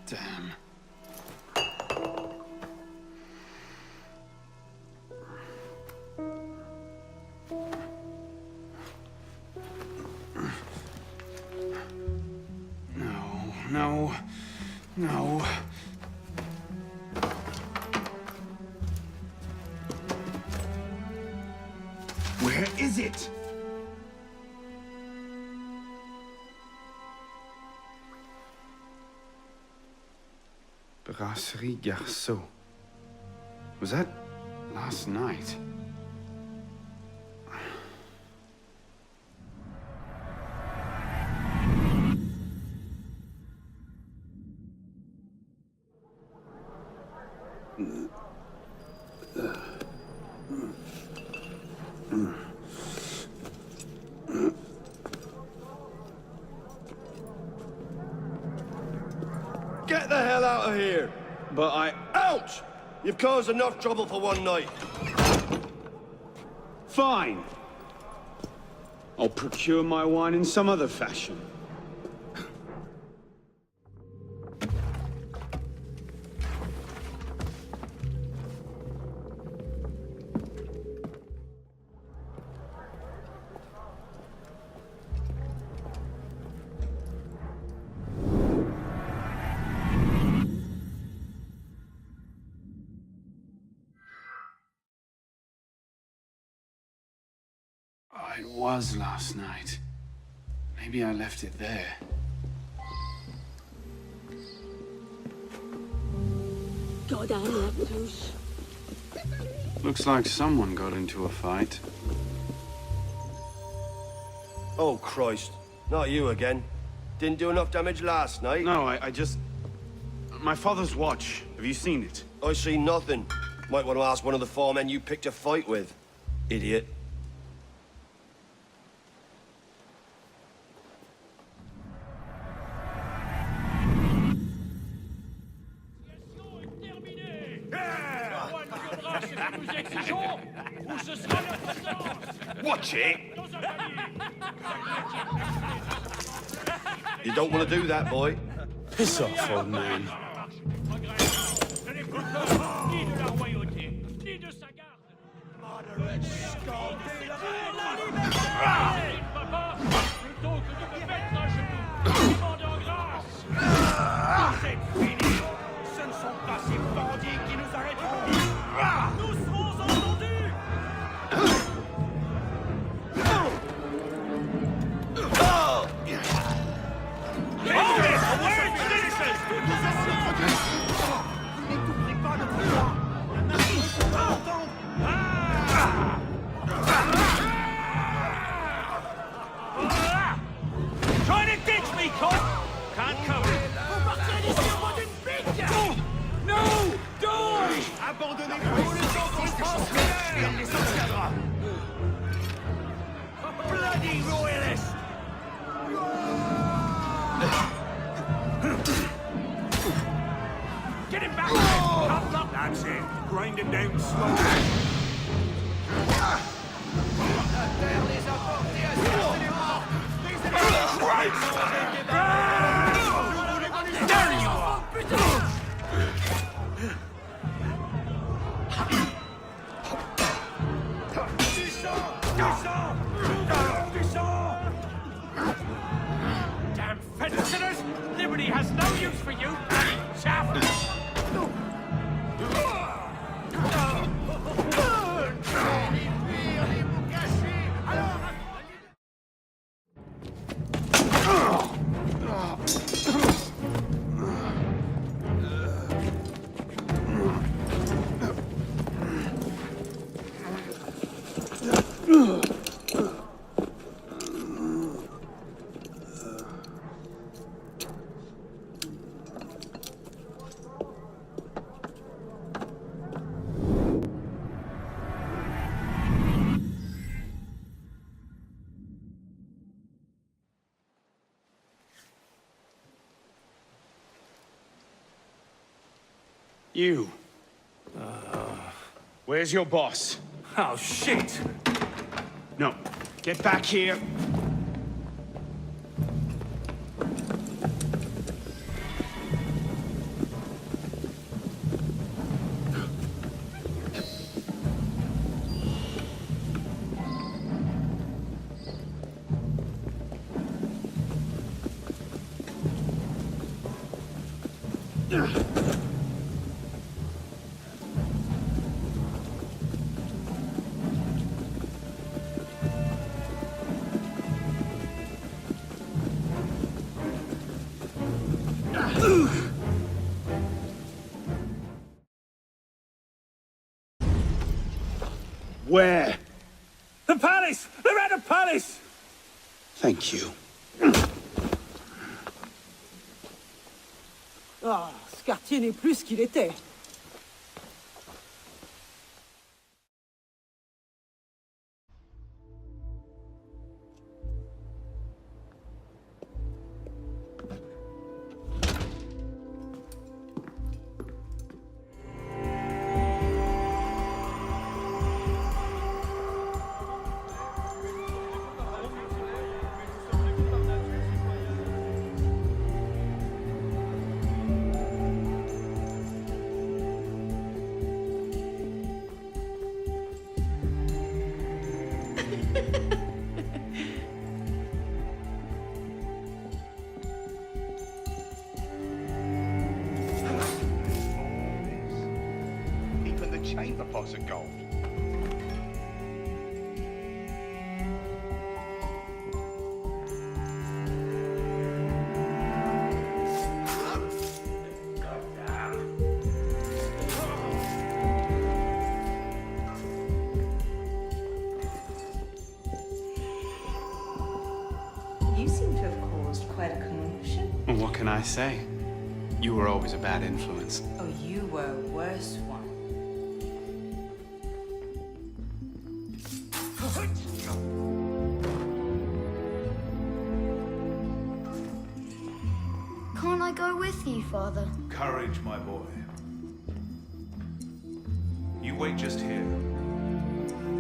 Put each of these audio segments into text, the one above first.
Damn. No. Where is it? Brasserie Garceau. Was that last night? Get the hell out of here! But Ouch! You've caused enough trouble for one night. Fine. I'll procure my wine in some other fashion. It was last night. Maybe I left it there. Goddamn laptooth. Looks like someone got into a fight. Oh, Christ. Not you again. Didn't do enough damage last night. No, I just... My father's watch. Have you seen it? I see nothing. Might want to ask one of the four men you picked a fight with. Idiot. Watch it! You don't want to do that, boy. Piss off, old man. That's it. Grind him down slowly. There you are! Damn fence-sitters! Liberty has no use for you, bloody chaff! You. Where's your boss? Oh, shit! No. Get back here. Where? The palace! They're at the palace! Thank you. Ah, ce quartier n'est plus ce qu'il était. Even the chamber pots are gold. You seem to have caused quite a commotion. Well, what can I say? You were always a bad influence. Oh, you were a worse one. Can't I go with you, Father? Courage, my boy. You wait just here.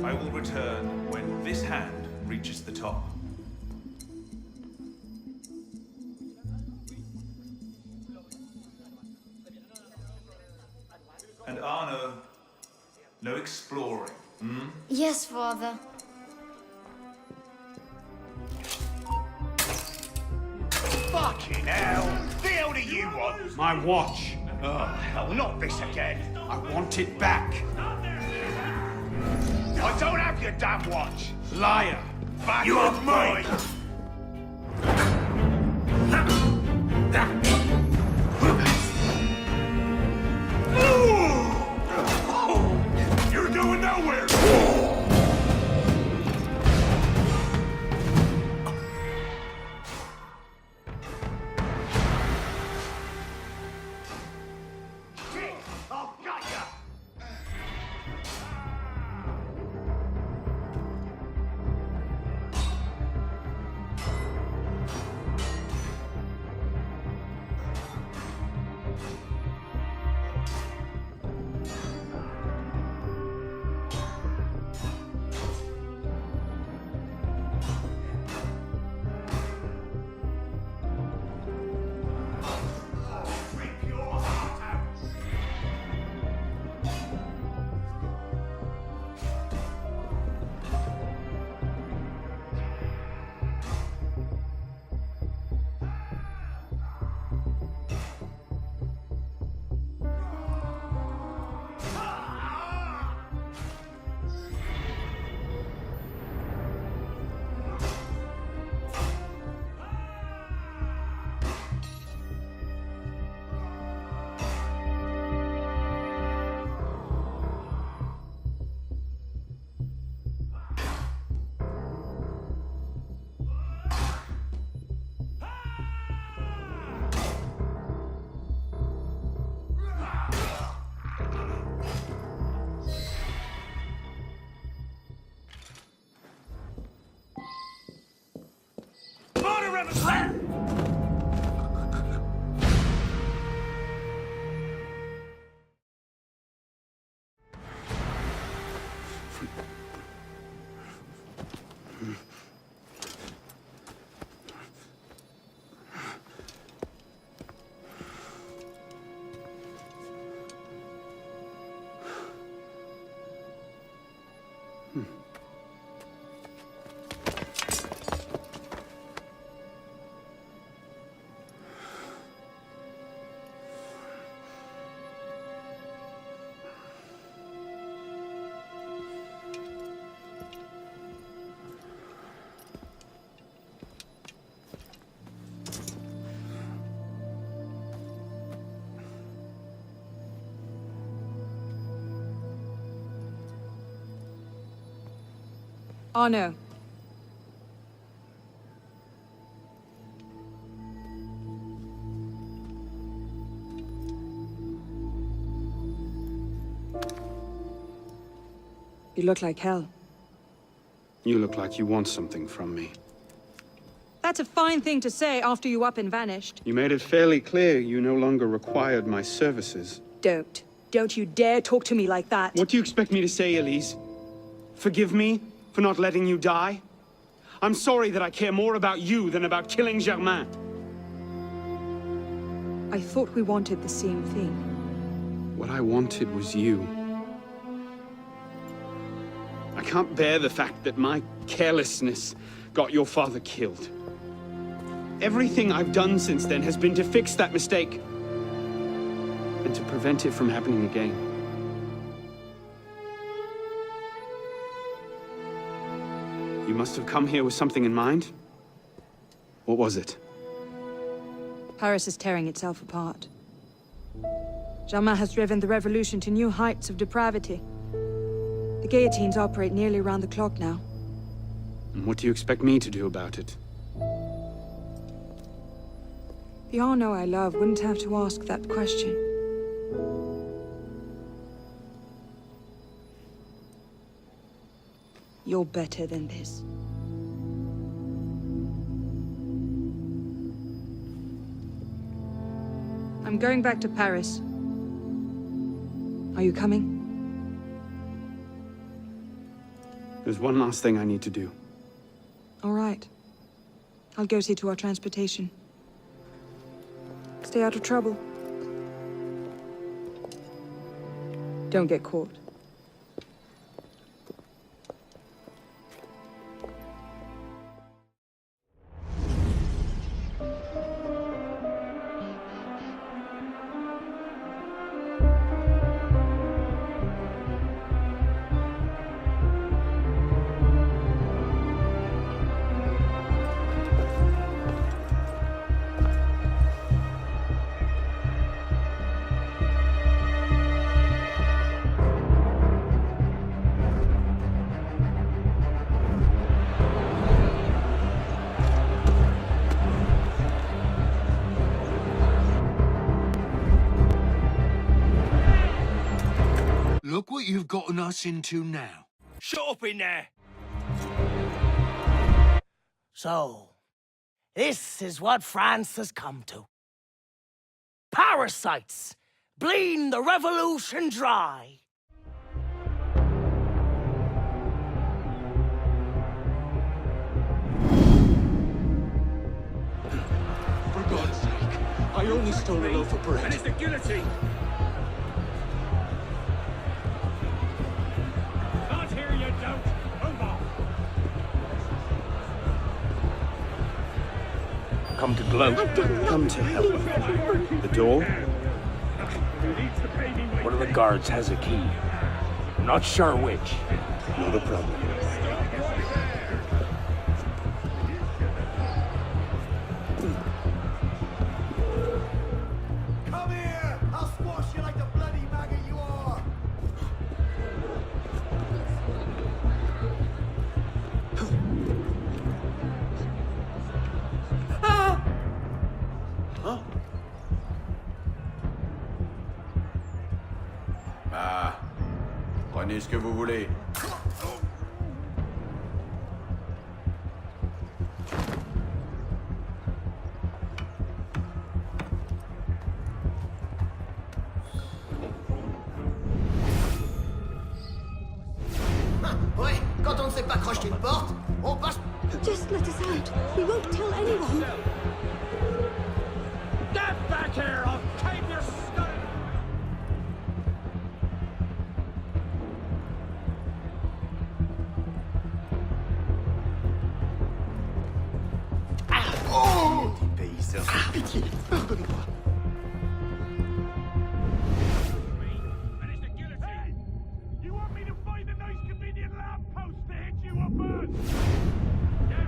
I will return when this hand reaches the top. And Arno, no exploring, hmm? Yes, Father. Fucking hell! The hell do you want? My watch. Oh, hell, not this again. I want it back. I don't have your damn watch. Liar. Back You off have mine. You're going nowhere! Shit! I've got ya! Arno. You look like hell. You look like you want something from me. That's a fine thing to say after you up and vanished. You made it fairly clear you no longer required my services. Don't. Don't you dare talk to me like that. What do you expect me to say, Elise? Forgive me for not letting you die? I'm sorry that I care more about you than about killing Germain. I thought we wanted the same thing. What I wanted was you. I can't bear the fact that my carelessness got your father killed. Everything I've done since then has been to fix that mistake and to prevent it from happening again. You must have come here with something in mind. What was it? Paris is tearing itself apart. Germain has driven the revolution to new heights of depravity. The guillotines operate nearly around the clock now. And what do you expect me to do about it? The Arno I love wouldn't have to ask that question. You're better than this. I'm going back to Paris. Are you coming? There's one last thing I need to do. All right. I'll go see to our transportation. Stay out of trouble. Don't get caught. Look what you've gotten us into now. Shut up in there! So, this is what France has come to. Parasites bleeding the revolution dry. For God's sake, I only stole a loaf of bread. And it's the guillotine! Can't hear you, don't! Move on! Come to gloat. Come to help. The door? One of the guards has a key. I'm not sure which. Not a problem. Come here! I'll squash you like the bloody maggot you are! Ah, prenez ce que vous voulez. Ouais, quand on ne sait pas crocheter une porte, on passe... Just let us out. We won't tell anyone. Get back here! I'll cave your skull! Pitié, pardonnez-moi. And it's the guillotine! You want me to find a nice convenient lamppost to hit you up on? Yeah.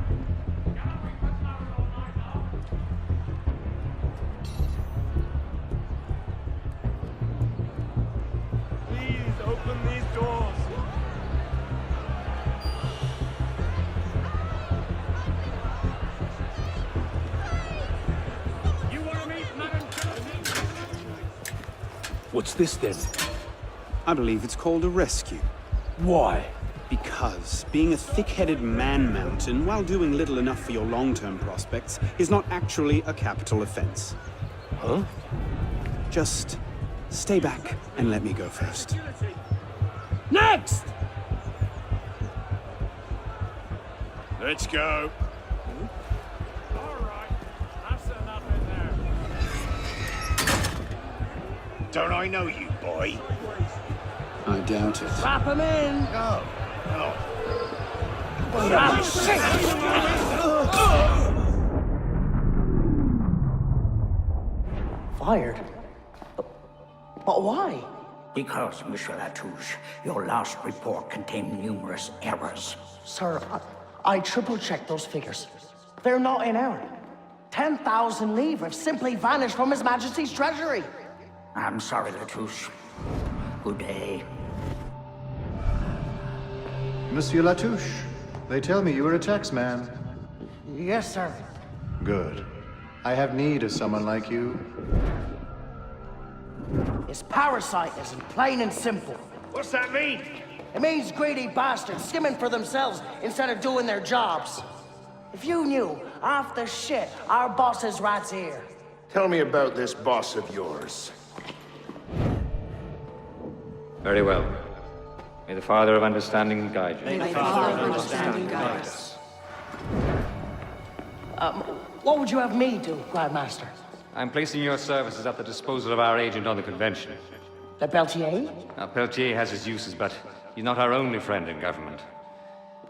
What's this then? I believe it's called a rescue. Why? Because being a thick-headed man-mountain while doing little enough for your long-term prospects is not actually a capital offense. Huh? Just stay back and let me go first. Next! Let's go. All right, that's enough in there. Don't I know you, boy? I doubt it. Clap him in! No. No. Fired? But why? Because, Monsieur Latouche, your last report contained numerous errors. Sir, I triple-checked those figures. They're not in error. 10,000 livres have simply vanished from His Majesty's treasury. I'm sorry, Latouche. Good day. Monsieur Latouche, they tell me you are a taxman. Yes, sir. Good. I have need of someone like you. It's parasitism, plain and simple. What's that mean? It means greedy bastards skimming for themselves instead of doing their jobs. If you knew half the shit our bosses rats here. Tell me about this boss of yours. Very well. May the Father of Understanding guide you. May the Father of Understanding guide us. What would you have me do, Grandmaster? I'm placing your services at the disposal of our agent on the convention. Le Peltier? Now, Peltier has his uses, but he's not our only friend in government.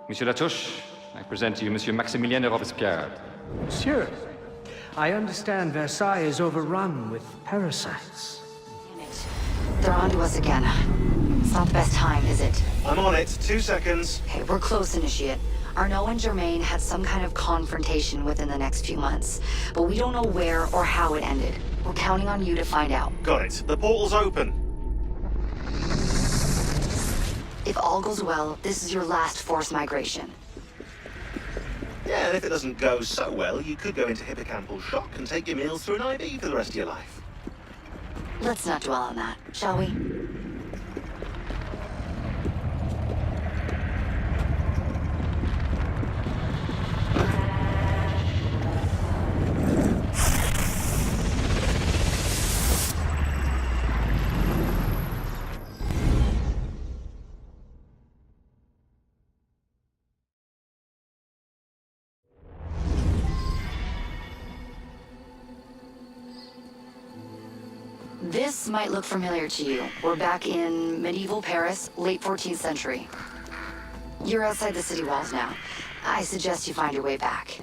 Monsieur Latouche, I present to you Monsieur Maximilien de Robespierre. Monsieur, I understand Versailles is overrun with parasites. Damn it. They're on to us again. It's not the best time, is it? I'm on it. 2 seconds. Okay, we're close, Initiate. Arnaud and Germain had some kind of confrontation within the next few months, but we don't know where or how it ended. We're counting on you to find out. Got it. The portal's open. If all goes well, this is your last forced migration. Yeah, and if it doesn't go so well, you could go into hippocampal shock and take your meals through an IV for the rest of your life. Let's not dwell on that, shall we? This might look familiar to you. We're back in medieval Paris, late 14th century. You're outside the city walls now. I suggest you find your way back.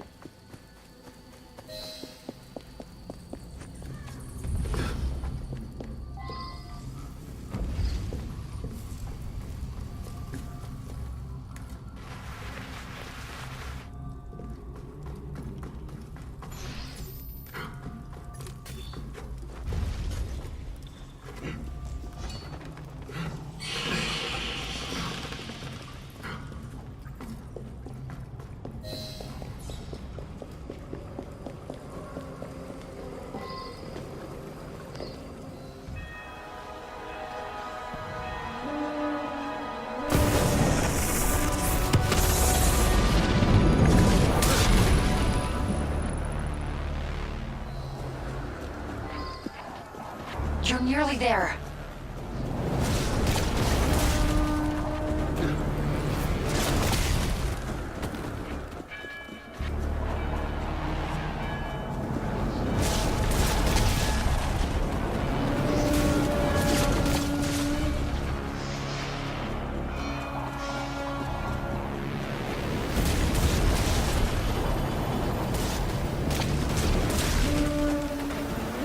You're nearly there.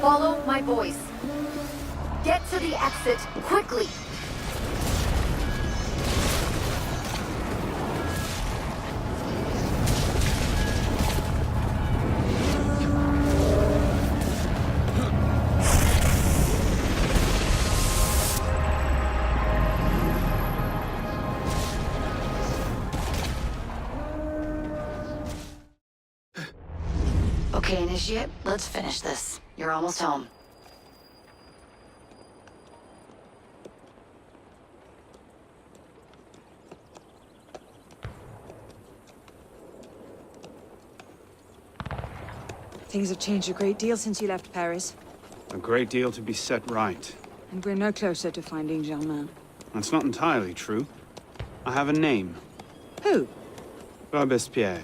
Follow my voice. Get to the exit, quickly! Okay, Initiate, let's finish this. You're almost home. Things have changed a great deal since you left Paris. A great deal to be set right. And we're no closer to finding Germain. That's not entirely true. I have a name. Who? Robespierre.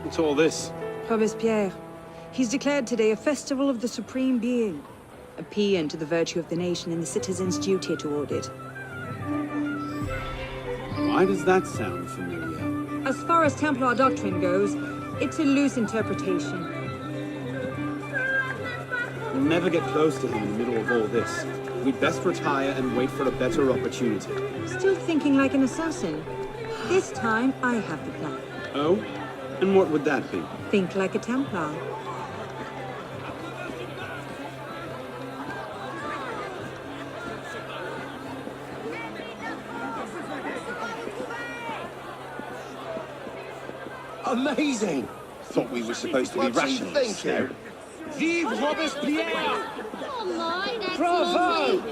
What's all this? Robespierre. He's declared today a festival of the Supreme Being. A paean to the virtue of the nation and the citizens' duty toward it. Why does that sound familiar? As far as Templar doctrine goes, it's a loose interpretation. We'll never get close to him in the middle of all this. We'd best retire and wait for a better opportunity. Still thinking like an assassin. This time, I have the plan. Oh? And what would that be? Think like a Templar. Amazing! Thought we were supposed to be rationalists. No. Vive Robespierre! Bravo!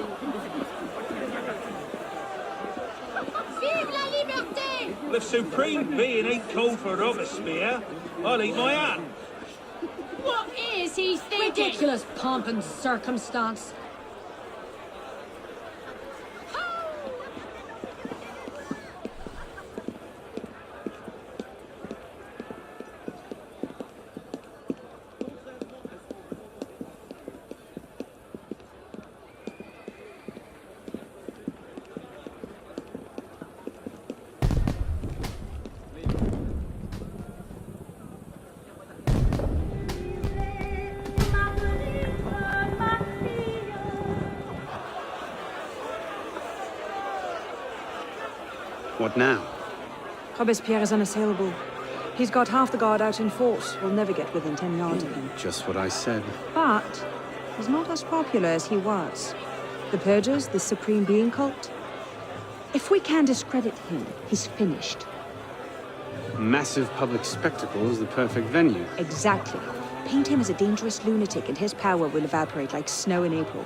Well, if Supreme Being ain't called for Robespierre, I'll eat my hat. What is he thinking? Ridiculous pomp and circumstance. What now? Robespierre is unassailable. He's got half the guard out in force. We'll never get within 10 yards of him. Just what I said. But he's not as popular as he was. The Purgers, the Supreme Being cult. If we can discredit him, he's finished. Massive public spectacle is the perfect venue. Exactly. Paint him as a dangerous lunatic and his power will evaporate like snow in April.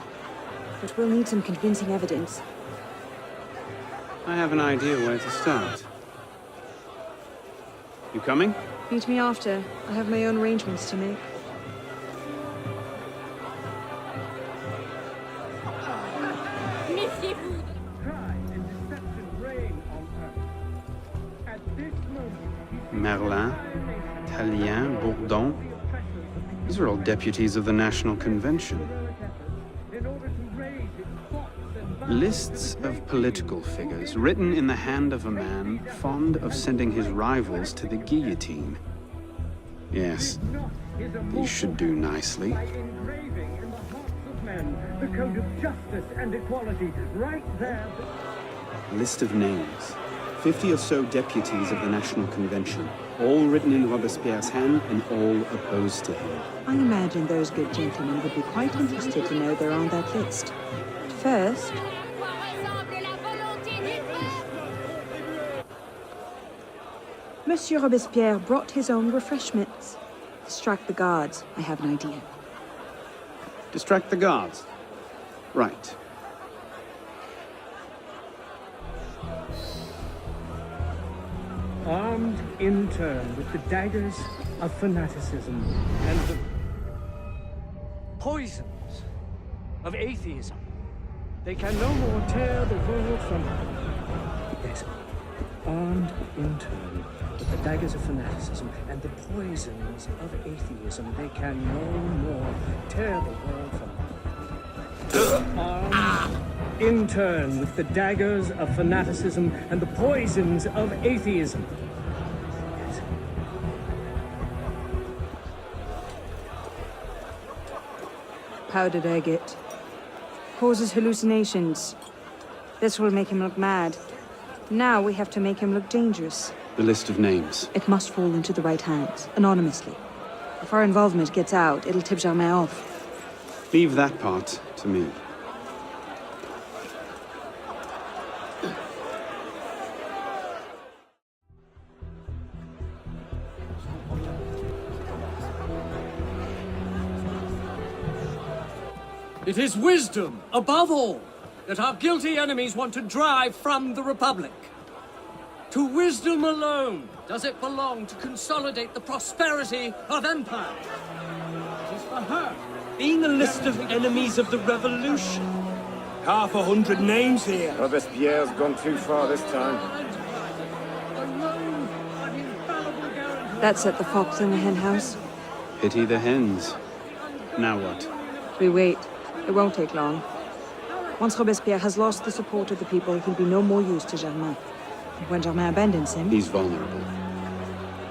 But we'll need some convincing evidence. I have an idea where to start. You coming? Meet me after. I have my own arrangements to make. Merlin, Tallien, Bourdon. These are all deputies of the National Convention. Lists of political figures written in the hand of a man fond of sending his rivals to the guillotine. Yes, these should do nicely. The code of justice and equality, right there. List of names. 50 or so deputies of the National Convention, all written in Robespierre's hand and all opposed to him. I imagine those good gentlemen would be quite interested to know they're on that list. But first... Monsieur Robespierre brought his own refreshments. Distract the guards. I have an idea. Distract the guards. Right. Armed in turn with the daggers of fanaticism and the poisons of atheism, they can no more tear the world from... Yes, armed in turn with the daggers of fanaticism and the poisons of atheism, they can no more tear the world from... Armed in turn with the daggers of fanaticism and the poisons of atheism. Yes. Powdered agate. Causes hallucinations. This will make him look mad. Now we have to make him look dangerous. The list of names. It must fall into the right hands, anonymously. If our involvement gets out, it'll tip Germain off. Leave that part to me. It is wisdom, above all, that our guilty enemies want to drive from the Republic. To wisdom alone does it belong to consolidate the prosperity of empire. It is for her. Being a list of enemies of the revolution. 500 names here. Robespierre's gone too far this time. That set the fox in the hen house. Pity the hens. Now what? We wait. It won't take long. Once Robespierre has lost the support of the people, he'll be no more use to Germain. And when Germain abandons him... He's vulnerable.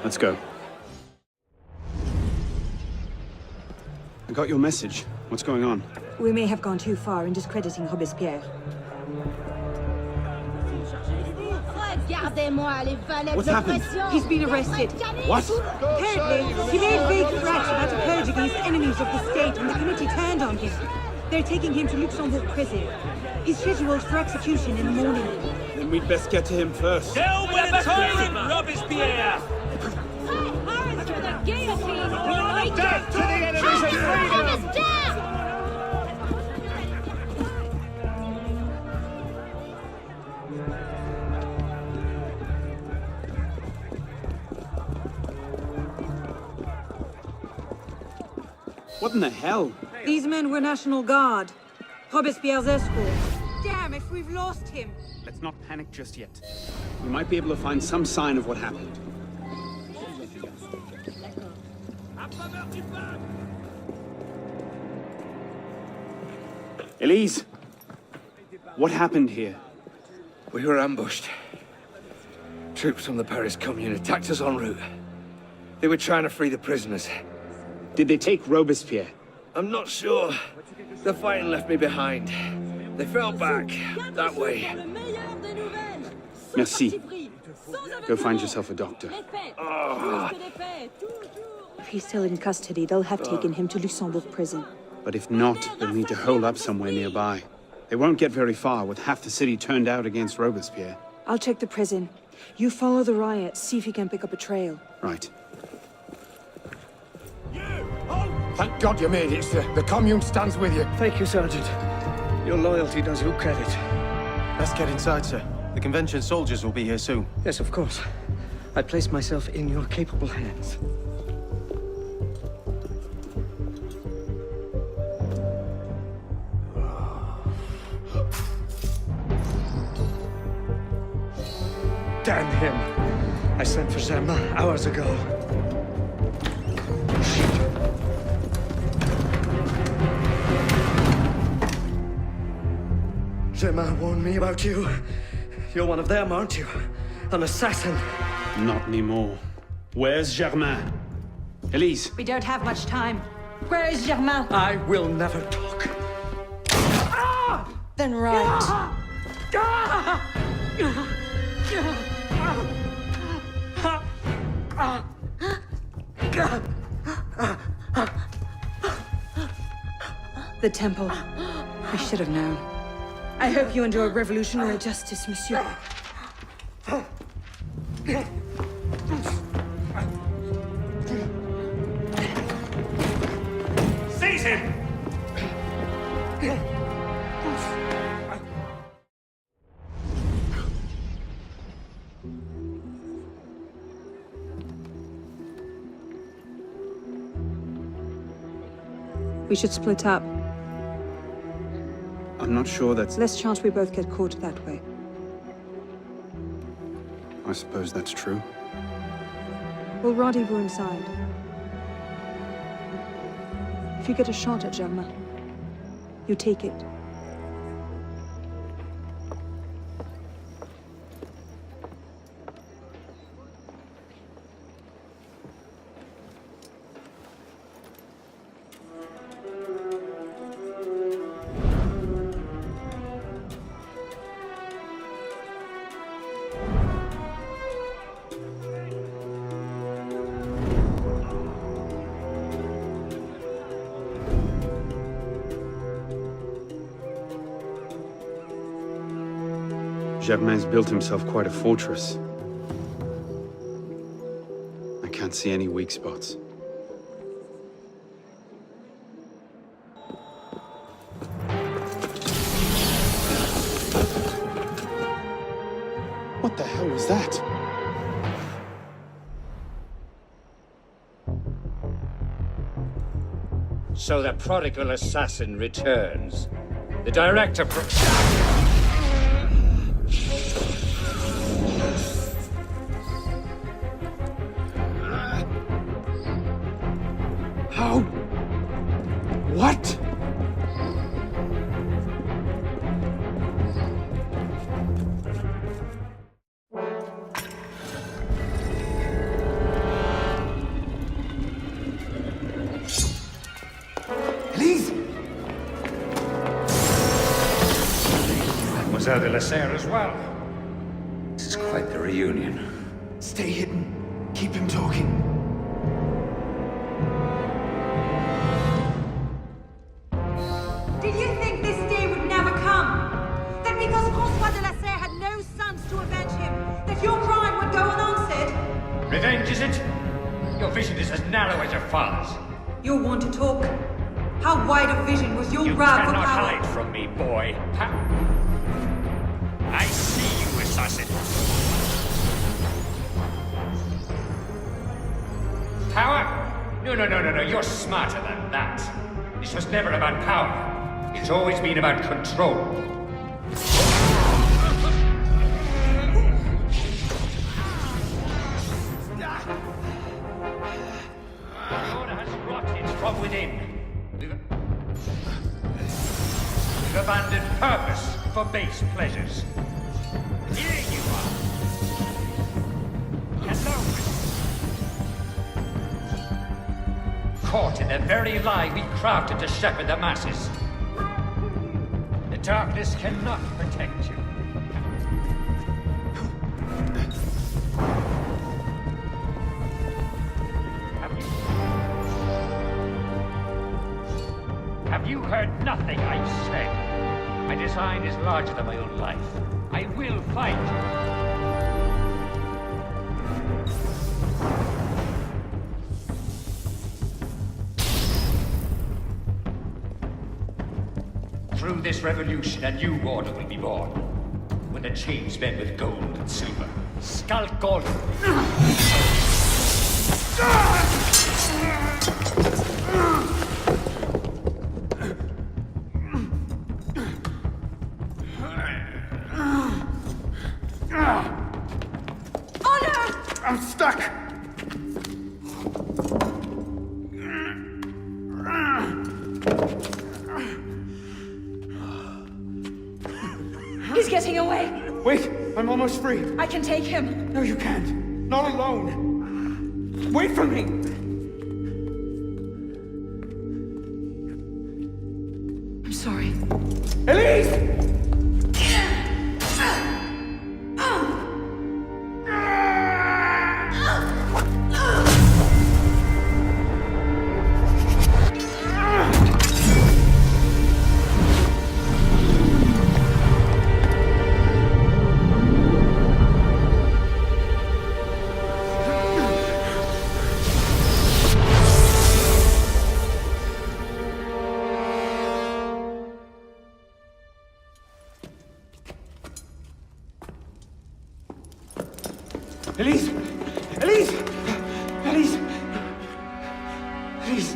Let's go. I got your message. What's going on? We may have gone too far in discrediting Robespierre. What's happened? He's been arrested. What? Apparently, he made vague threats about a purge against enemies of the state, and the committee turned on him. They're taking him to Luxembourg prison. He's scheduled for execution in the morning. Then we'd best get to him first. Tell me the time, Robespierre! Paris to the guillotine! Death to the enemies of freedom! What in the hell? These men were National Guard. Robespierre's escort. Damn, if we've lost him. Let's not panic just yet. We might be able to find some sign of what happened. Elise! What happened here? We were ambushed. Troops from the Paris Commune attacked us en route. They were trying to free the prisoners. Did they take Robespierre? I'm not sure. The fighting left me behind. They fell back, that way. Merci. Go find yourself a doctor. If he's still in custody, they'll have taken him to Luxembourg prison. But if not, they'll need to hole up somewhere nearby. They won't get very far with half the city turned out against Robespierre. I'll check the prison. You follow the riots, see if you can pick up a trail. Right. Thank God you made it, sir. The Commune stands with you. Thank you, Sergeant. Your loyalty does you credit. Let's get inside, sir. The convention soldiers will be here soon. Yes, of course. I place myself in your capable hands. Damn him. I sent for Germain hours ago. Germain warned me about you. You're one of them, aren't you? An assassin. Not anymore. Where's Germain? Elise. We don't have much time. Where is Germain? I will never talk. Then right. The temple. We should have known. I hope you enjoy revolutionary justice, monsieur. Seize him! We should split up. I'm not sure that's... Less chance we both get caught that way. I suppose that's true. We'll rendezvous inside. If you get a shot at Germain, you take it. Germain's built himself quite a fortress. I can't see any weak spots. What the hell was that? So the prodigal assassin returns. The director... How? What? Mademoiselle de la Serre as well. This is quite the reunion. Stay hidden. Keep him talking. Did you think this day would never come? That because François de la Serre had no sons to avenge him, that your crime would go unanswered? Revenge, is it? Your vision is as narrow as your father's. You'll want to talk. How wide a vision was your grab for You cannot power? hide from me, boy. I see you, assassin. Power? No. You're smarter than that. This was never about power. It's always been about control. The order has rotted from within. We've abandoned purpose for base pleasures. Here you are. Hello. Caught in the very lie we crafted to shepherd the masses. The darkness cannot protect you. Have you heard nothing I've said? My design is larger than my own life. I will fight. Through this revolution, a new order will be born. When the chains bend with gold and silver. Skulk gold. I'm stuck! He's getting away! Wait, I'm almost free. I can take him. No, you can't. Not alone. Wait for me! I'm sorry. Elise! Elise! Elise! Elise! Elise!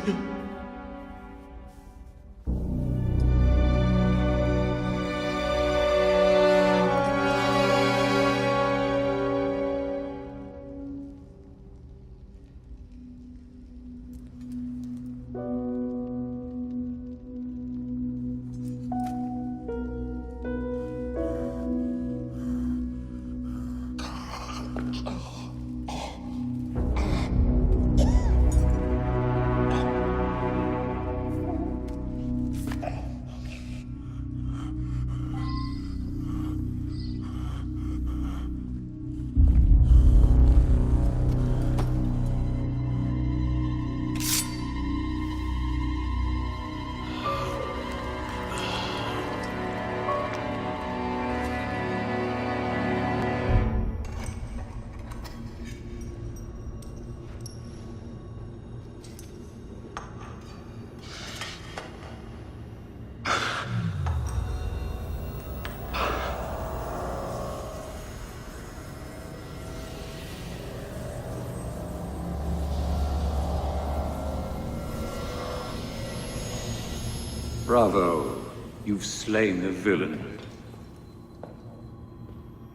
Bravo. You've slain the villain.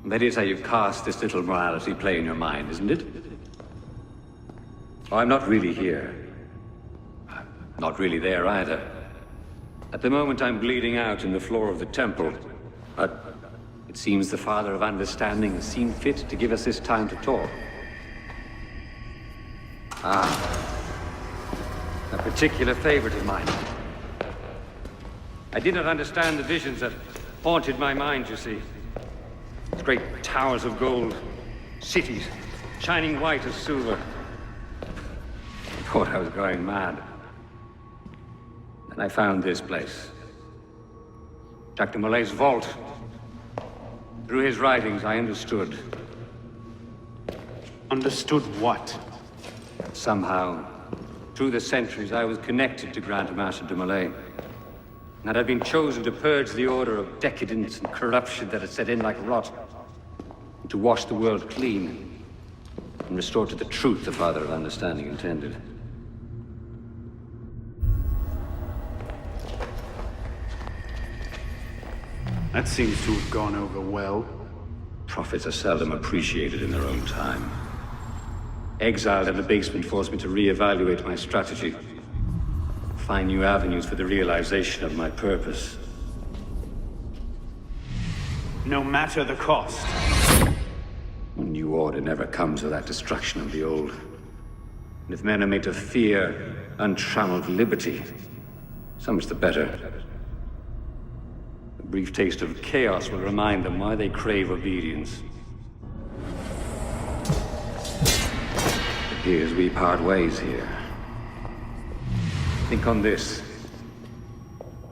That is how you've cast this little morality play in your mind, isn't it? Oh, I'm not really here. I'm not really there either. At the moment, I'm bleeding out in the floor of the temple. But it seems the Father of Understanding has seen fit to give us this time to talk. A particular favorite of mine. I did not understand the visions that haunted my mind, you see. Great towers of gold, cities shining white as silver. I thought I was going mad. And I found this place. Jacques de Molay's vault. Through his writings, I understood. Understood what? Somehow, through the centuries, I was connected to Grand Master de Molay. And I'd been chosen to purge the order of decadence and corruption that had set in like rot. And to wash the world clean. And restore to the truth the Father of Understanding intended. That seems to have gone over well. Prophets are seldom appreciated in their own time. Exiled in the basement forced me to reevaluate my strategy. Find new avenues for the realization of my purpose. No matter the cost. A new order never comes without destruction of the old. And if men are made to fear untrammeled liberty, so much the better. A brief taste of chaos will remind them why they crave obedience. It appears we part ways here. Think on this.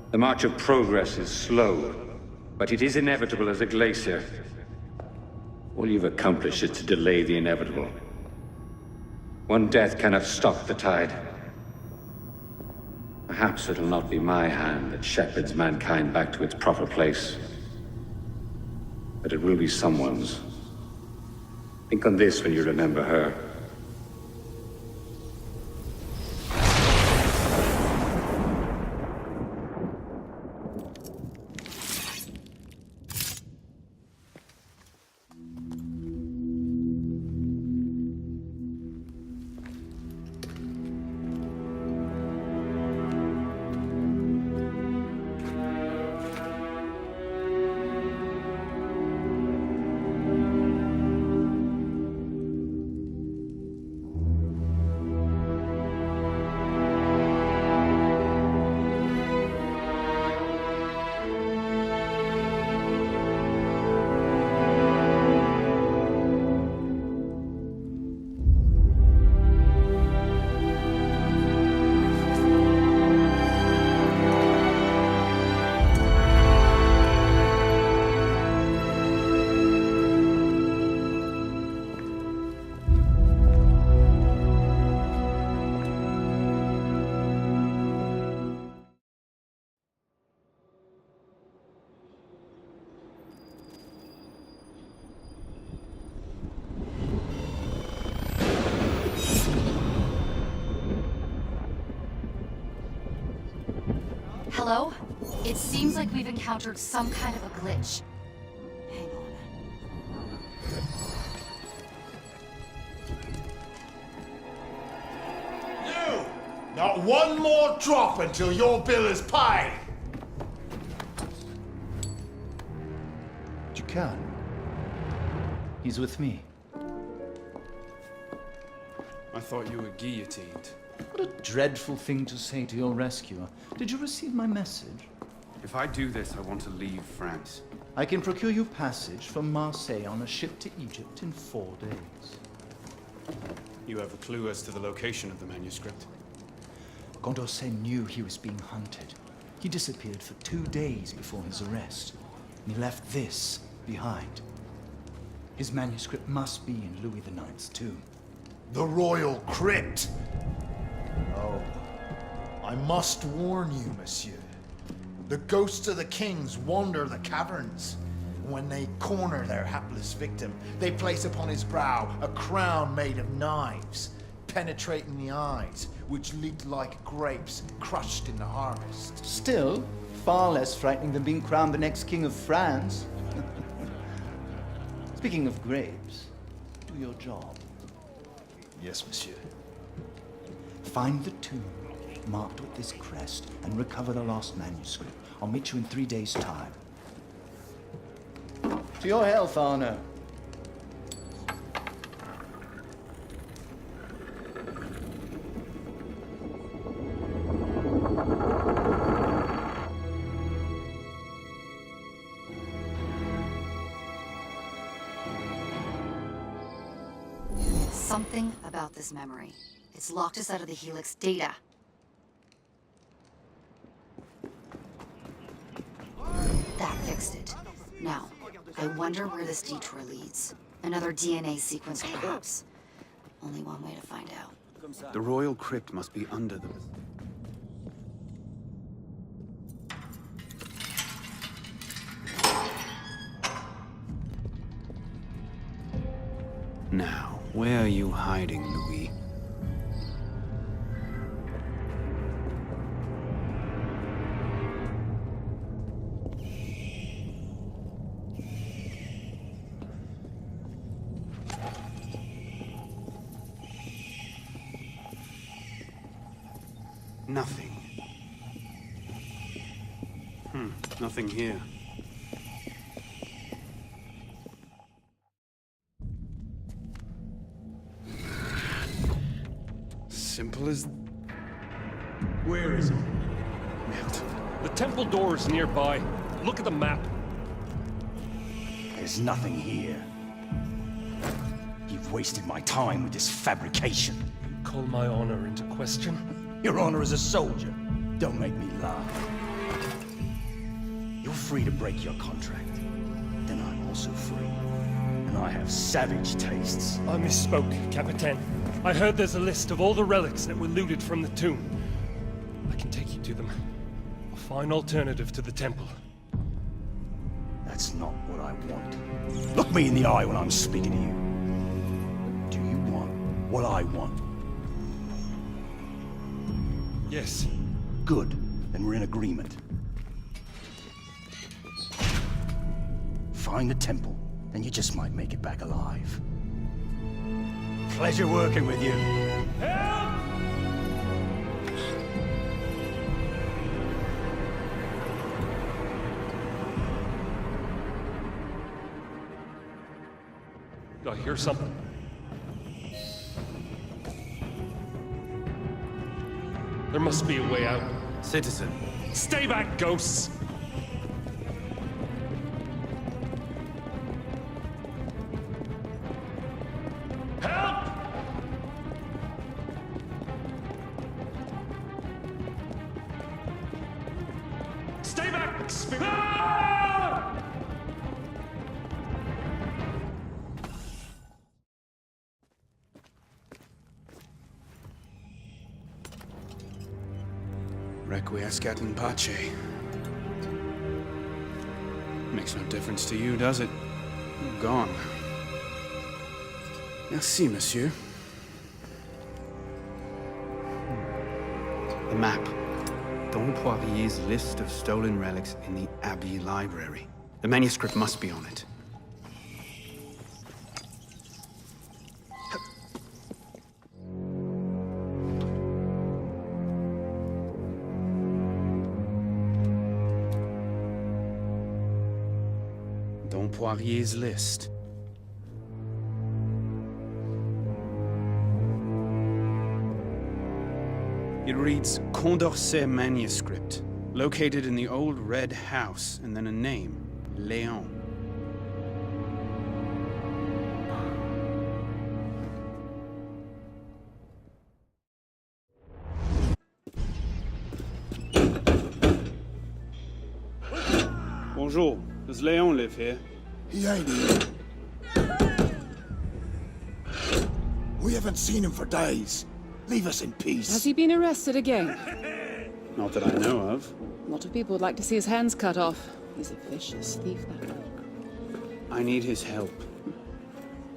The march of progress is slow, but it is inevitable as a glacier. All you've accomplished is to delay the inevitable. One death cannot stop the tide. Perhaps it'll not be my hand that shepherds mankind back to its proper place. But it will be someone's. Think on this when you remember her. Hello? It seems like we've encountered some kind of a glitch. You! Not one more drop until your bill is paid! You can. He's with me. I thought you were guillotined. What a dreadful thing to say to your rescuer. Did you receive my message? If I do this, I want to leave France. I can procure you passage from Marseille on a ship to Egypt in 4 days. You have a clue as to the location of the manuscript? Condorcet knew he was being hunted. He disappeared for 2 days before his arrest. And he left this behind. His manuscript must be in Louis IX's tomb. The royal crypt! Oh, I must warn you, monsieur. The ghosts of the kings wander the caverns. When they corner their hapless victim, they place upon his brow a crown made of knives. penetrating the eyes, which leaked like grapes crushed in the harvest. Still, far less frightening than being crowned the next king of France. Speaking of grapes, do your job. Yes, monsieur. Find the tomb marked with this crest and recover the lost manuscript. I'll meet you in 3 days' time. To your health, Arno. Something about this memory. It's locked us out of the Helix data. That fixed it. Now, I wonder where this detour leads. Another DNA sequence, perhaps. Only one way to find out. The royal crypt must be under the... Now, where are you hiding, Louis? Nothing. Nothing here. Simple as... Where is it? Melt. The temple door is nearby. Look at the map. There's nothing here. You've wasted my time with this fabrication. Call my honor into question? Your honor as a soldier. Don't make me laugh. You're free to break your contract. Then I'm also free. And I have savage tastes. I misspoke, Capitan. I heard there's a list of all the relics that were looted from the tomb. I can take you to them. A fine alternative to the temple. That's not what I want. Look me in the eye when I'm speaking to you. Do you want what I want? Yes. Good. Then we're in agreement. Find the temple, and you just might make it back alive. Pleasure working with you. Help! I hear something. There must be a way out. Citizen. Stay back, ghosts! Help! Stay back, spirit! Ah! Requiescat in pace. Makes no difference to you, does it? You're gone. Merci, monsieur. The map. Don Poirier's list of stolen relics in the Abbey Library. The manuscript must be on it. Don Poirier's list. It reads Condorcet manuscript, located in the old red house, and then a name, Léon. Bonjour. Does Léon live here? He ain't here. We haven't seen him for days. Leave us in peace. Has he been arrested again? Not that I know of. A lot of people would like to see his hands cut off. He's a vicious thief, that man. I need his help.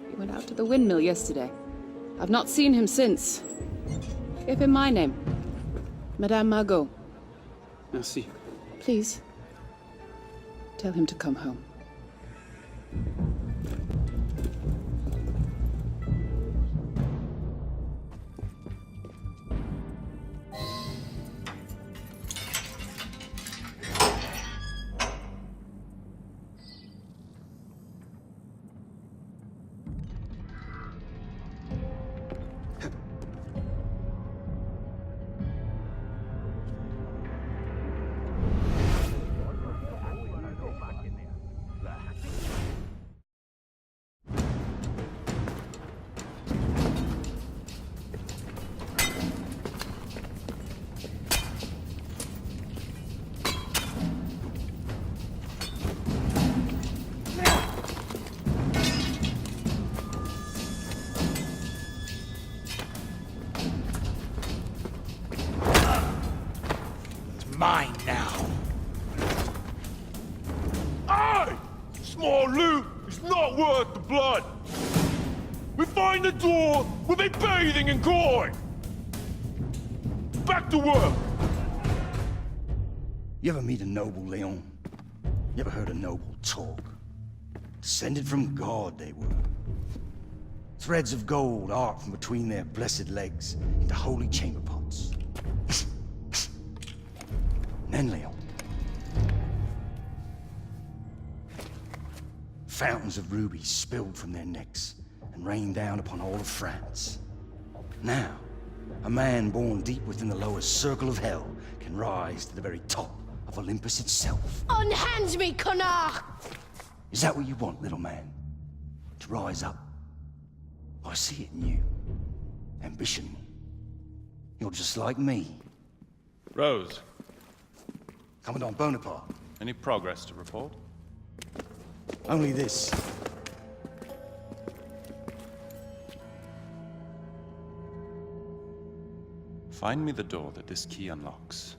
He went out to the windmill yesterday. I've not seen him since. Give him my name. Madame Margot. Merci. Please. Tell him to come home. Mine now. Aye! Small loot is not worth the blood. We find the door, we'll be bathing in glory. Back to work. You ever meet a noble, Leon? You ever heard a noble talk? Descended from God, they were. Threads of gold arc from between their blessed legs into holy chamber pots. And then, Leon, fountains of rubies spilled from their necks and rained down upon all of France. Now, a man born deep within the lowest circle of hell can rise to the very top of Olympus itself. Unhand me, connard! Is that what you want, little man? To rise up? I see it in you. Ambition. You're just like me. Rose. Commandant Bonaparte. Any progress to report? Only this. Find me the door that this key unlocks,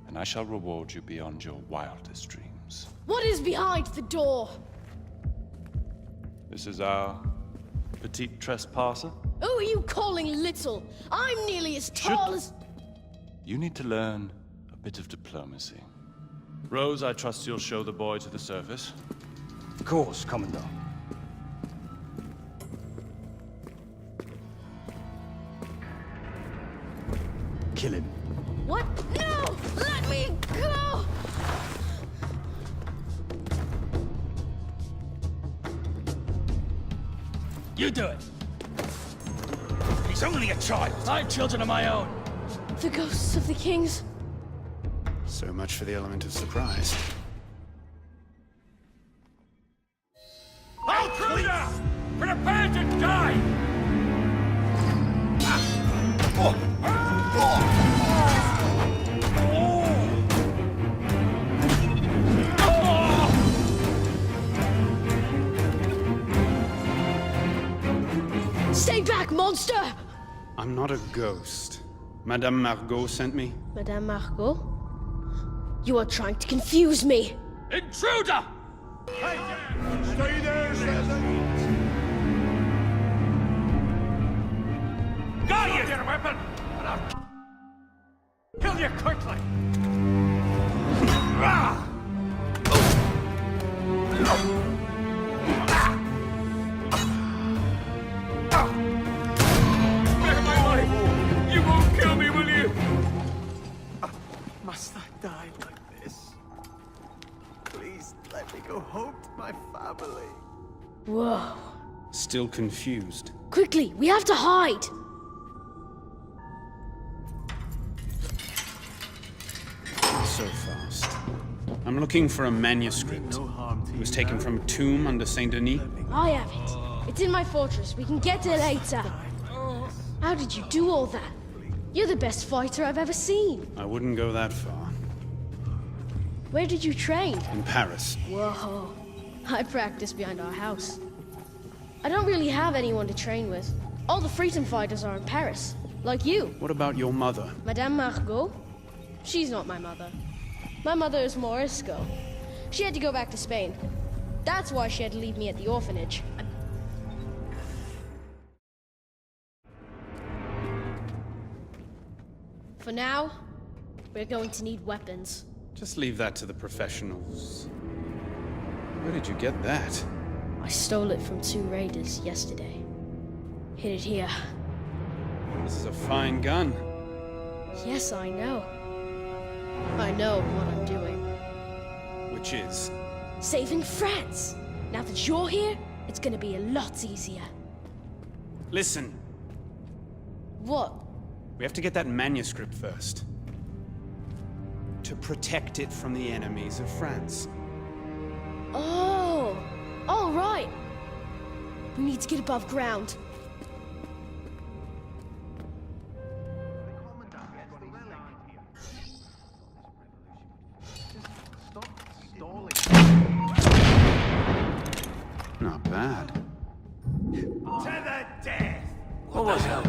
and I shall reward you beyond your wildest dreams. What is behind the door? This is our petite trespasser. Who are you calling little? I'm nearly as tall as... You need to learn a bit of diplomacy. Rose, I trust you'll show the boy to the surface. Of course, Commandant. Kill him. What? No! Let me go! You do it! He's only a child. I have children of my own. The ghosts of the kings. So much for the element of surprise. I'll clear! Prepare to die! Stay back, monster! I'm not a ghost. Madame Margot sent me. Madame Margot? You are trying to confuse me. Intruder! Stay there, Got you! Your weapon! And I'll kill you quickly! Spare my life! You won't kill me, will you? Must I die like this? Please let me go home to my family. Whoa. Still confused. Quickly, we have to hide! So fast. I'm looking for a manuscript. It was taken from a tomb under Saint Denis. I have it. It's in my fortress. We can get it later. How did you do all that? You're the best fighter I've ever seen. I wouldn't go that far. Where did you train? In Paris. Whoa. I practice behind our house. I don't really have anyone to train with. All the freedom fighters are in Paris, like you. What about your mother? Madame Margot? She's not my mother. My mother is Morisco. She had to go back to Spain. That's why she had to leave me at the orphanage. For now, we're going to need weapons. Just leave that to the professionals. Where did you get that? I stole it from 2 raiders yesterday. Hid it here. This is a fine gun. Yes, I know. I know what I'm doing. Which is? Saving France! Now that you're here, it's gonna be a lot easier. Listen, What? we have to get that manuscript first. To protect it from the enemies of France. Oh! All right! We need to get above ground. Not bad. To the death! What was that?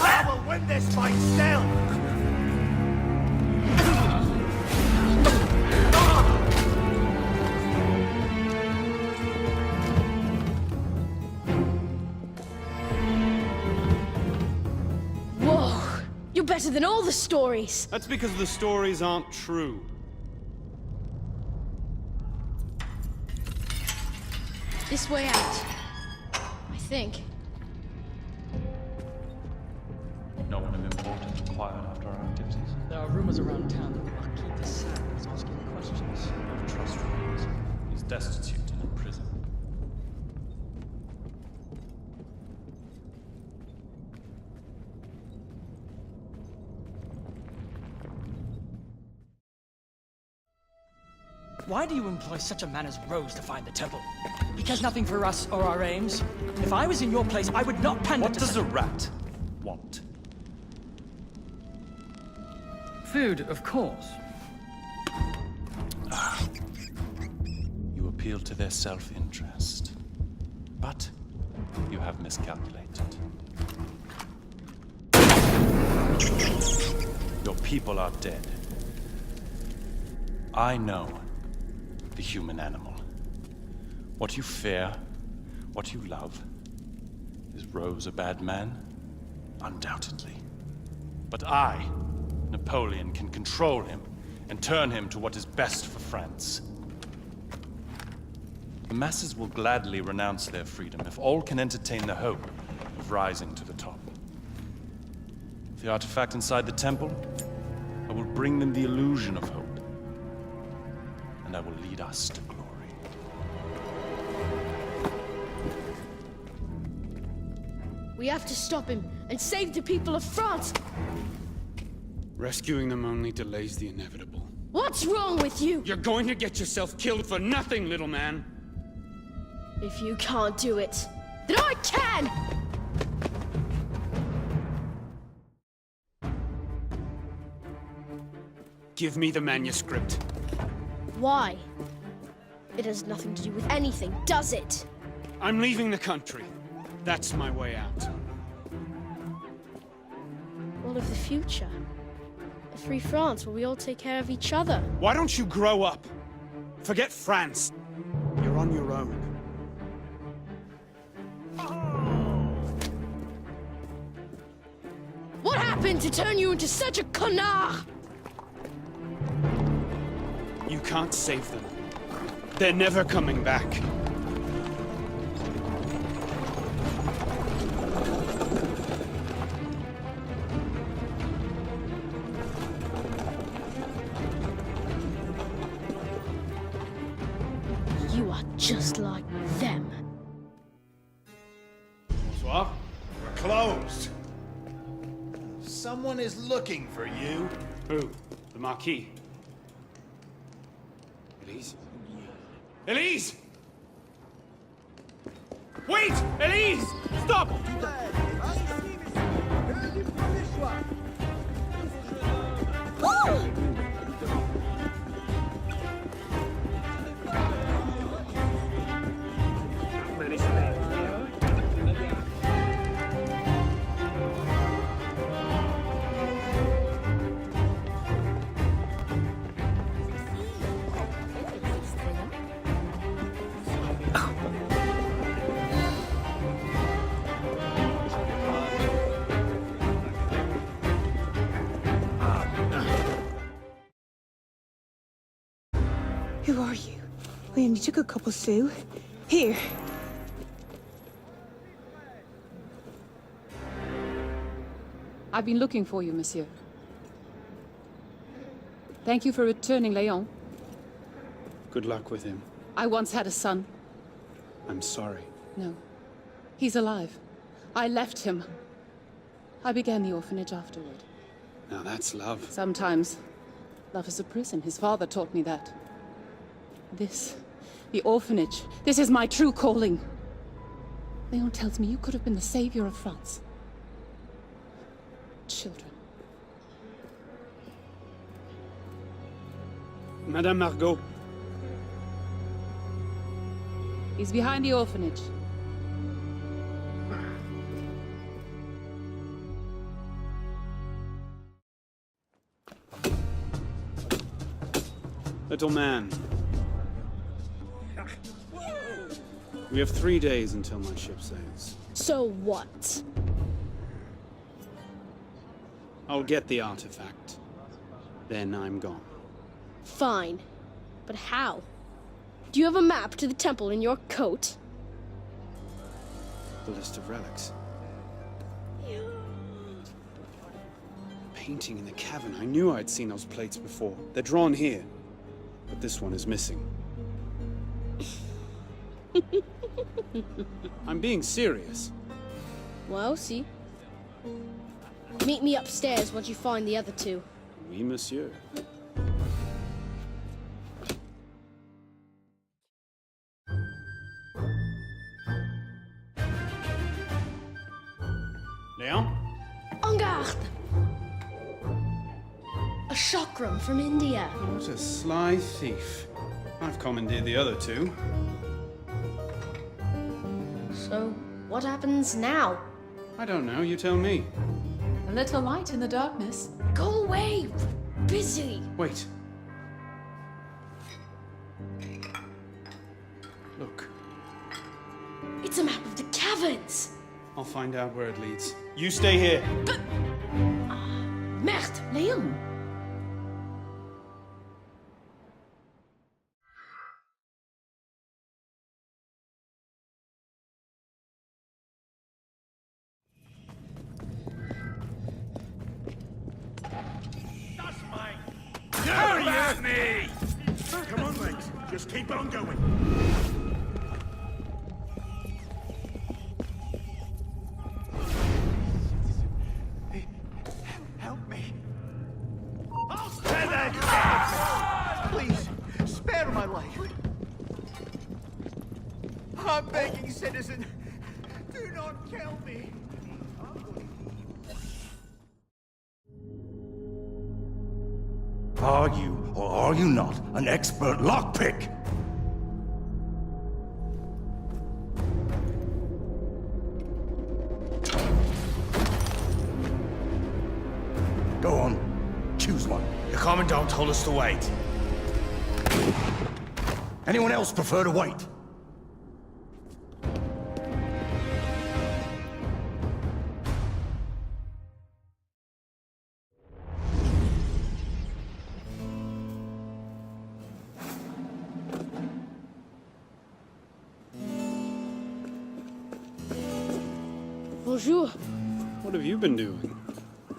I will win this fight still! Whoa! You're better than all the stories! That's because the stories aren't true. This way out. I think. No one of importance required after our activities. There are rumors around town that the Marquis de Sade is asking questions. No trust remains. He's destitute and in prison. Why do you employ such a man as Rose to find the temple? He cares nothing for us or our aims. If I was in your place, I would not pander What to does a rat want? Food, of course. You appeal to their self-interest. But you have miscalculated. Your people are dead. I know the human animal. What you fear, what you love. Is Rose a bad man? Undoubtedly. But I, Napoleon, can control him and turn him to what is best for France. The masses will gladly renounce their freedom if all can entertain the hope of rising to the top. The artifact inside the temple, I will bring them the illusion of hope. And I will lead us to glory. We have to stop him and save the people of France! Rescuing them only delays the inevitable. What's wrong with you? You're going to get yourself killed for nothing, little man. If you can't do it, then I can! Give me the manuscript. Why? It has nothing to do with anything, does it? I'm leaving the country. That's my way out. What of the future? A free France where we all take care of each other. Why don't you grow up? Forget France. You're on your own. What happened to turn you into such a connard? You can't save them. They're never coming back. You are just like them. Bonsoir. We're closed. Someone is looking for you. Who? The Marquis? Elise? Elise! Wait! Elise! Stop! Who are you? I only took a couple sous. Here. I've been looking for you, monsieur. Thank you for returning Léon. Good luck with him. I once had a son. I'm sorry. No. He's alive. I left him. I began the orphanage afterward. Now that's love. Sometimes, love is a prison. His father taught me that. This, the orphanage, this is my true calling. Léon tells me you could have been the savior of France. Children. Madame Margot. He's behind the orphanage. Little man. We have 3 days until my ship sails. So what? I'll get the artifact. Then I'm gone. Fine. But how? Do you have a map to the temple in your coat? The list of relics. Painting in the cavern. I knew I'd seen those plates before. They're drawn here. But this one is missing. I'm being serious. Well, see. Meet me upstairs once you find the other two. Oui, monsieur. Léon? En garde! A chakram from India. What a sly thief. I've commandeered the other two. So, what happens now? I don't know, you tell me. A little light in the darkness. Go away! Busy! Wait. Look. It's a map of the caverns! I'll find out where it leads. You stay here. But... Merde, Léon! Hurry me! Come on, legs. Just keep on going. Help me. I'll spare that! Please, spare my life. I'm begging, citizen. Do not kill me. Are you, or are you not, an expert lockpick? Go on, choose one. The Commandant told us to wait. Anyone else prefer to wait? Bonjour. What have you been doing?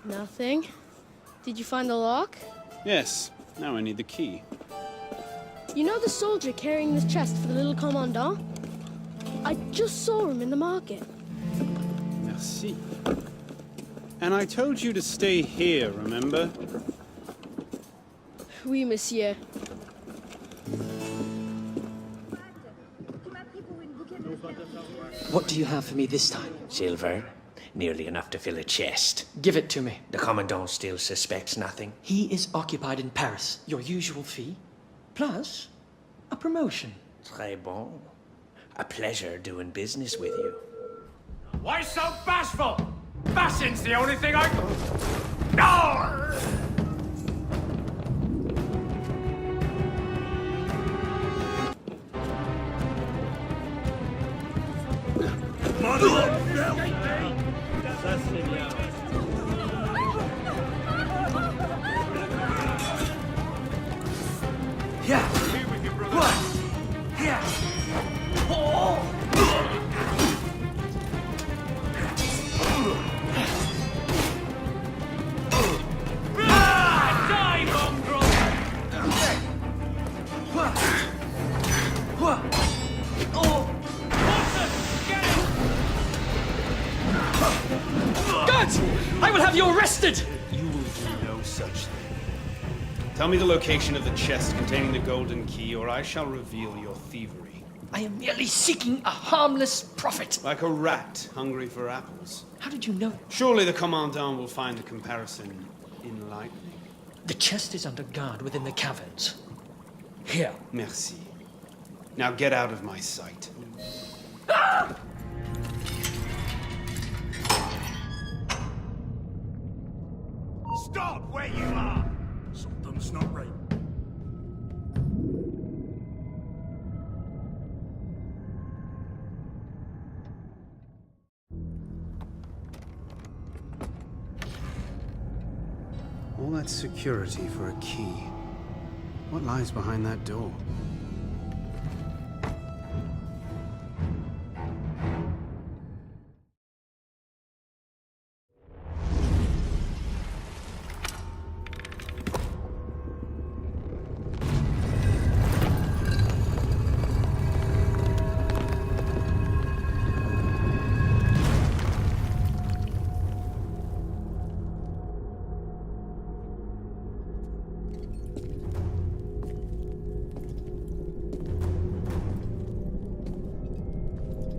Nothing. Did you find the lock? Yes. Now I need the key. You know the soldier carrying this chest for the little commandant? I just saw him in the market. Merci. And I told you to stay here, remember? Oui, monsieur. What do you have for me this time? Silver. Nearly enough to fill a chest. Give it to me. The Commandant still suspects nothing. He is occupied in Paris. Your usual fee. Plus, a promotion. Très bon. A pleasure doing business with you. Why so bashful? Bashing's the only thing I... No! Yeah. Here with you, bastard! You will do no such thing. Tell me the location of the chest containing the golden key, or I shall reveal your thievery. I am merely seeking a harmless profit. Like a rat hungry for apples. How did you know? Surely the Commandant will find the comparison enlightening. The chest is under guard within the caverns. Here. Merci. Now get out of my sight. Ah! Stop where you are! Something's not right. All that security for a key. What lies behind that door?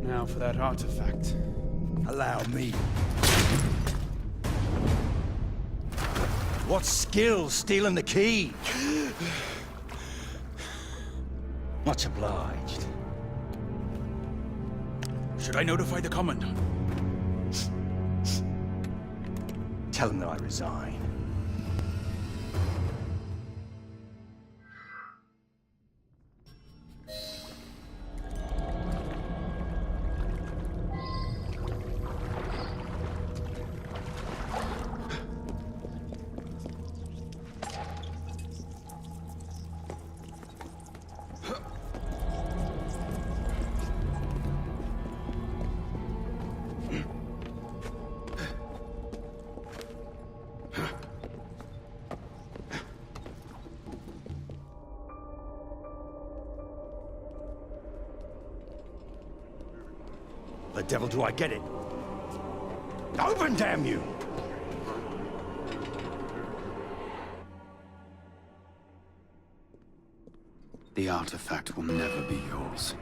Now for that artifact. Allow me. What skill stealing the key? Much obliged. Should I notify the Commandant? Tell him that I resign. The devil do I get it? Open, damn you! The artifact will never be yours.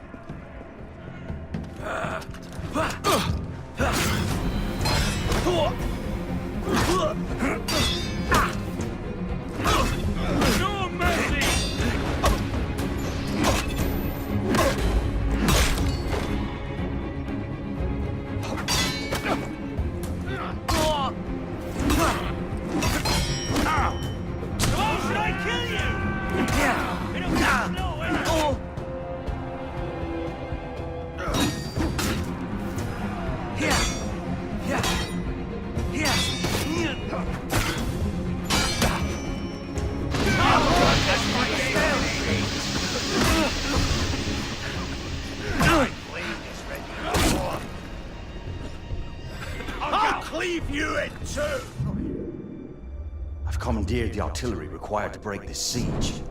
No mercy! I've commandeered the artillery required to break this siege.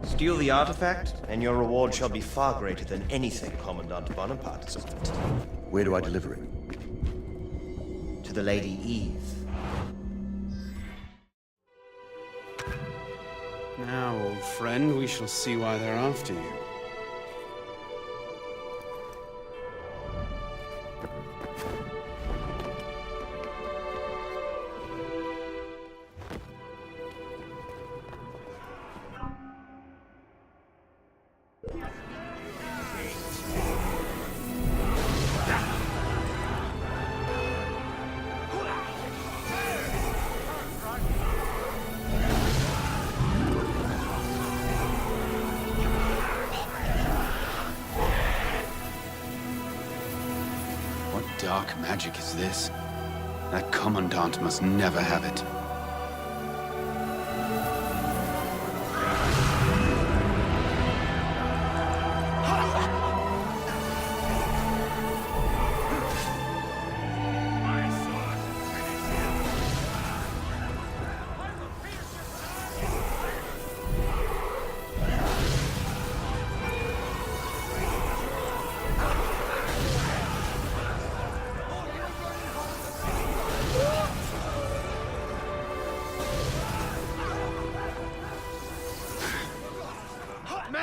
Steal the artifact, and your reward shall be far greater than anything Commandant Bonaparte has offered. Where do I deliver it? To the Lady Eve. Now, old friend, we shall see why they're after you. Dark magic is this? That Commandant must never have it.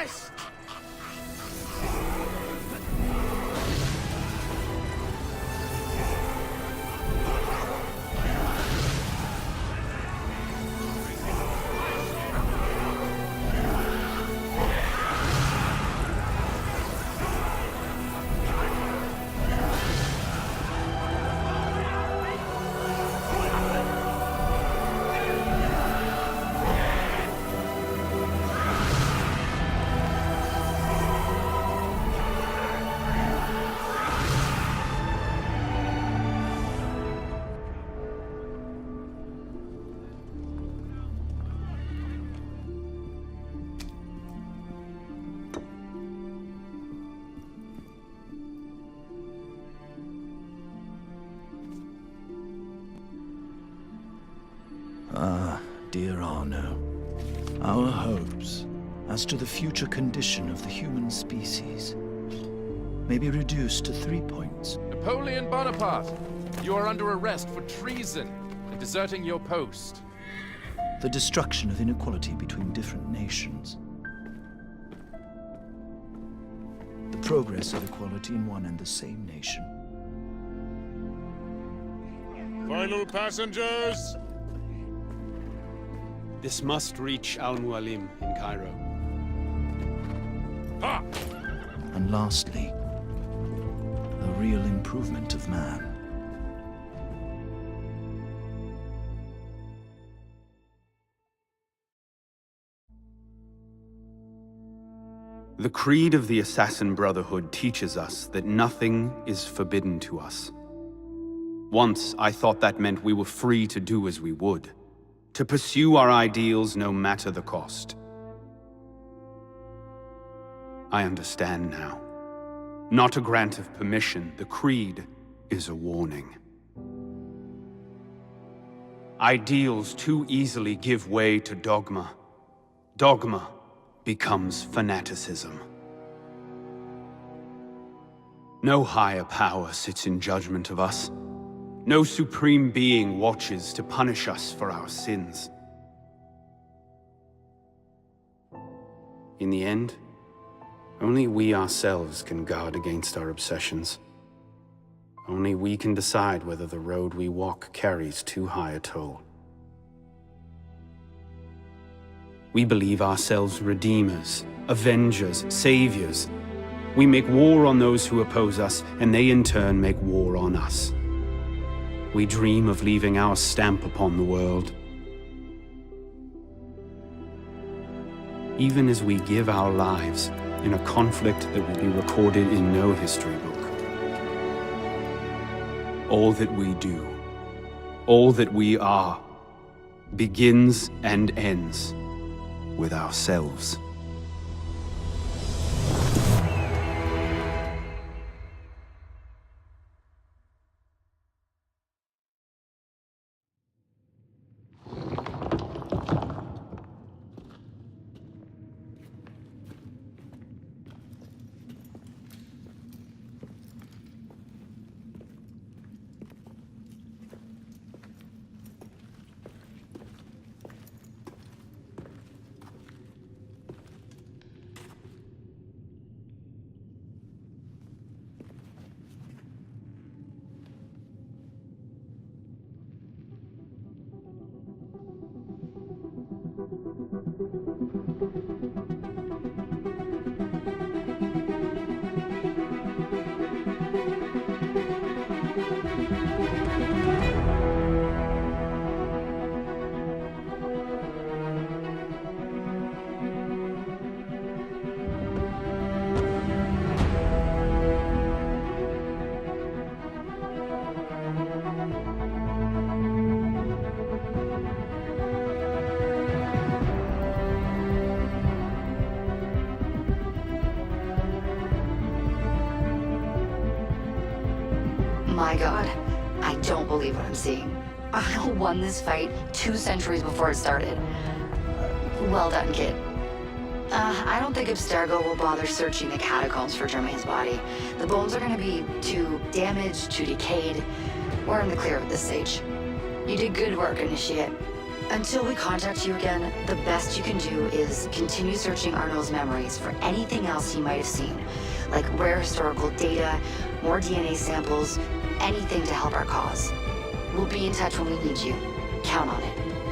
Christ! Ah, dear Arno, our hopes as to the future condition of the human species may be reduced to 3 points. Napoleon Bonaparte, you are under arrest for treason and deserting your post. The destruction of inequality between different nations. The progress of equality in one and the same nation. Final passengers! This must reach Al-Mualim in Cairo. Ha! And lastly, the real improvement of man. The creed of the Assassin Brotherhood teaches us that nothing is forbidden to us. Once, I thought that meant we were free to do as we would, to pursue our ideals no matter the cost. I understand now. Not a grant of permission, the creed is a warning. Ideals too easily give way to dogma. Dogma becomes fanaticism. No higher power sits in judgment of us. No supreme being watches to punish us for our sins. In the end, only we ourselves can guard against our obsessions. Only we can decide whether the road we walk carries too high a toll. We believe ourselves redeemers, avengers, saviors. We make war on those who oppose us, and they in turn make war on us. We dream of leaving our stamp upon the world. Even as we give our lives in a conflict that will be recorded in no history book. All that we do, all that we are, begins and ends with ourselves. My god, I don't believe what I'm seeing. Arno won this fight 2 centuries before it started. Well done, kid. I don't think Abstergo will bother searching the catacombs for Germain's body. The bones are gonna be too damaged, too decayed. We're in the clear at this stage. You did good work, Initiate. Until we contact you again, the best you can do is continue searching Arnold's memories for anything else he might have seen, like rare historical data, more DNA samples, anything to help our cause. We'll be in touch when we need you. Count on it.